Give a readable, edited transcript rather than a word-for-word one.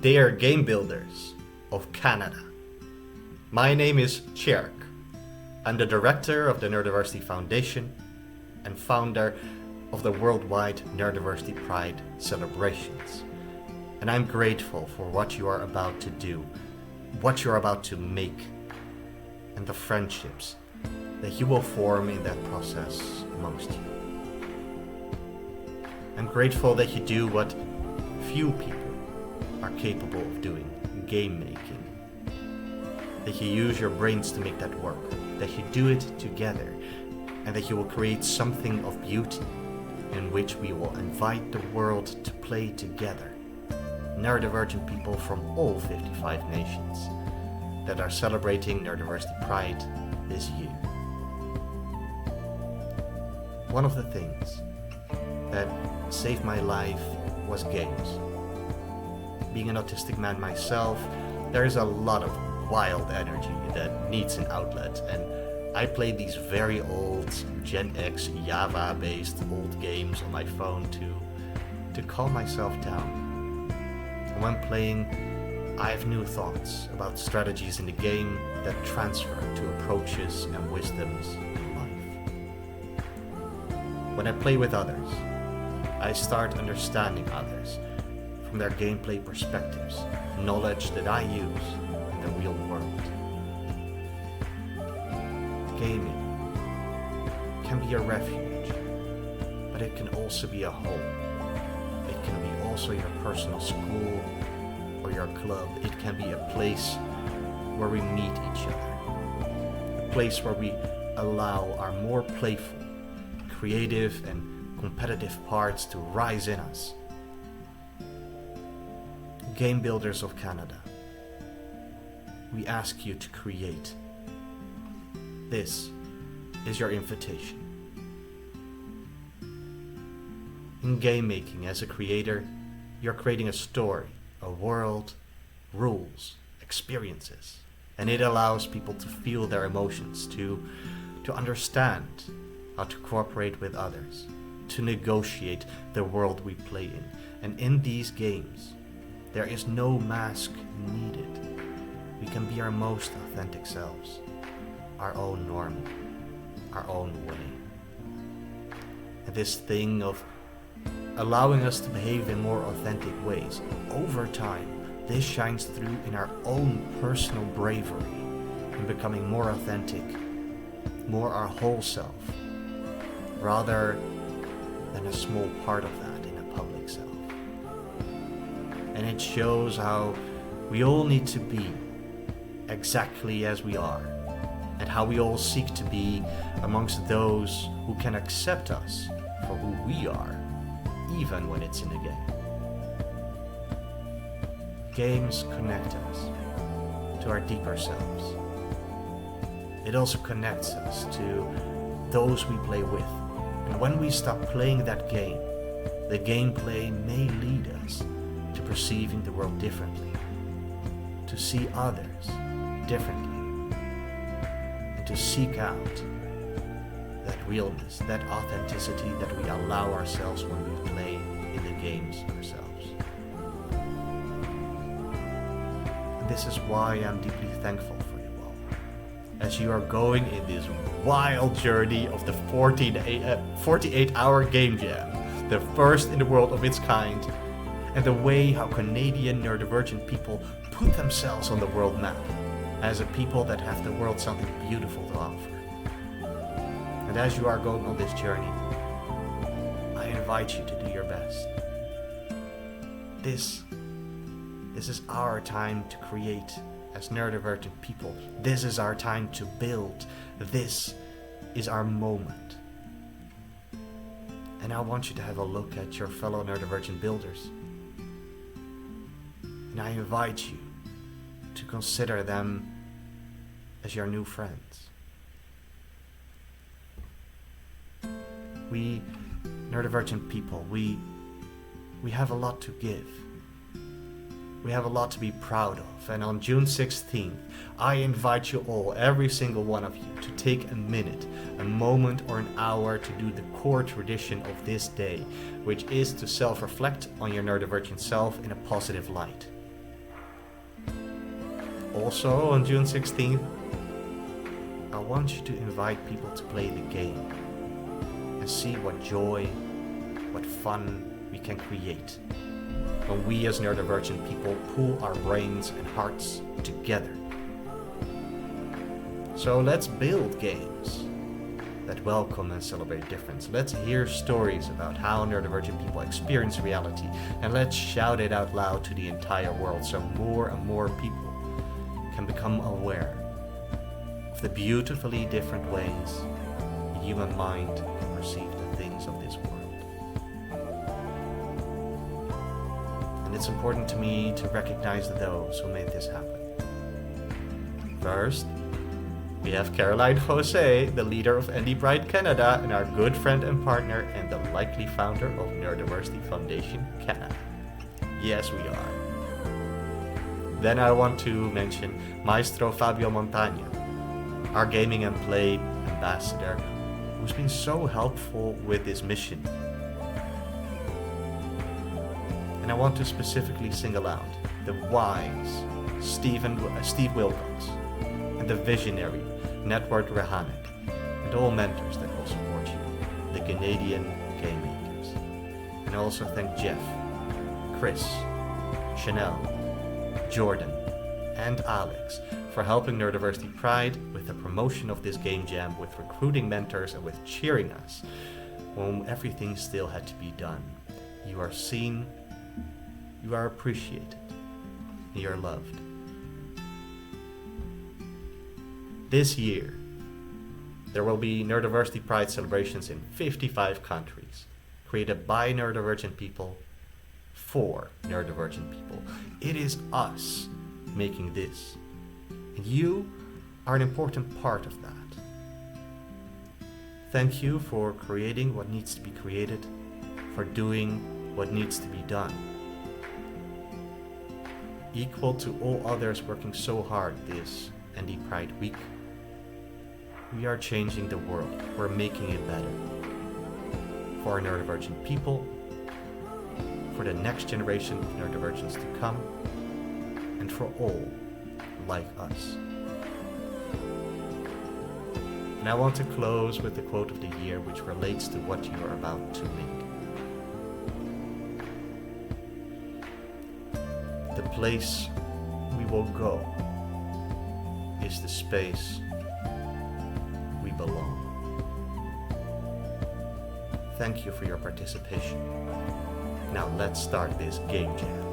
They are game builders of Canada. My name is Tjerk. I'm the director of the Neurodiversity Foundation and founder of the worldwide Neurodiversity Pride celebrations. And I'm grateful for what you are about to do, what you're about to make, and the friendships that you will form in that process amongst you. I'm grateful that you do what few people are capable of doing, game making. That you use your brains to make that work, that you do it together, and that you will create something of beauty in which we will invite the world to play together. Neurodivergent people from all 55 nations that are celebrating Neurodiversity Pride this year. One of the things that saved my life was games. Being an autistic man myself, there is a lot of wild energy that needs an outlet, and I play these very old Gen X Java based old games on my phone to calm myself down. And when playing, I have new thoughts about strategies in the game that transfer to approaches and wisdoms in life. When I play with others, I start understanding others from their gameplay perspectives, knowledge that I use in the real world. Gaming can be a refuge, but it can also be a home. It can be also your personal school or your club. It can be a place where we meet each other, a place where we allow our more playful, creative, and competitive parts to rise in us. Game Builders of Canada, we ask you to create. This is your invitation. In game making, as a creator, you're creating a story, a world, rules, experiences, and it allows people to feel their emotions, to understand how to cooperate with others, to negotiate the world we play in. And in these games, there is no mask needed. We can be our most authentic selves, our own normal, our own way. And this thing of allowing us to behave in more authentic ways, over time, this shines through in our own personal bravery in becoming more authentic, more our whole self, rather than a small part of that in a public self. And it shows how we all need to be exactly as we are, and how we all seek to be amongst those who can accept us for who we are, even when it's in the game. Games connect us to our deeper selves. It also connects us to those we play with. And when we stop playing that game, the gameplay may lead us to perceiving the world differently, to see others differently, and to seek out that realness, that authenticity that we allow ourselves when we play in the games ourselves. And this is why I'm deeply thankful for you all, as you are going in this wild journey of the 48-hour Game Jam, the first in the world of its kind, and the way how Canadian neurodivergent people put themselves on the world map as a people that have the world something beautiful to offer. And as you are going on this journey, I invite you to do your best. This is our time to create as neurodivergent people. This is our time to build. This is our moment. And I want you to have a look at your fellow neurodivergent builders. And I invite you to consider them as your new friends. We neurodivergent people, we have a lot to give. We have a lot to be proud of. And on June 16th, I invite you all, every single one of you, to take a minute, a moment or an hour to do the core tradition of this day, which is to self-reflect on your neurodivergent self in a positive light. Also on June 16th, I want you to invite people to play the game and see what joy, what fun we can create when we as neurodivergent people pool our brains and hearts together. So let's build games that welcome and celebrate difference. Let's hear stories about how neurodivergent people experience reality, and let's shout it out loud to the entire world so more and more people can become aware of the beautifully different ways the human mind can perceive the things of this world. And it's important to me to recognize those who made this happen. First, we have Caroline Jose, the leader of Indie Pride Canada and our good friend and partner and the likely founder of Neurodiversity Foundation Canada. Yes, we are. Then I want to mention Maestro Fabio Montagna, our gaming and play ambassador, who's been so helpful with this mission. And I want to specifically single out the wise Steve Wilcox and the visionary Network Rehanek, and all mentors that will support you, the Canadian game makers. And I also thank Jeff, Chris, Chanel, Jordan, and Alex for helping Neurodiversity Pride with the promotion of this game jam, with recruiting mentors, and with cheering us when everything still had to be done. You are seen, you are appreciated, and you are loved. This year, there will be Neurodiversity Pride celebrations in 55 countries, created by neurodivergent people, for neurodivergent people. It is us making this, and you are an important part of that. Thank you for creating what needs to be created, for doing what needs to be done. Equal to all others working so hard this Indie Pride Week, we are changing the world. We're making it better. For our neurodivergent people, for the next generation of neurodivergents to come, and for all like us. And I want to close with the quote of the year, which relates to what you are about to make. The place we will go is the space we belong. Thank you for your participation. Now let's start this game jam.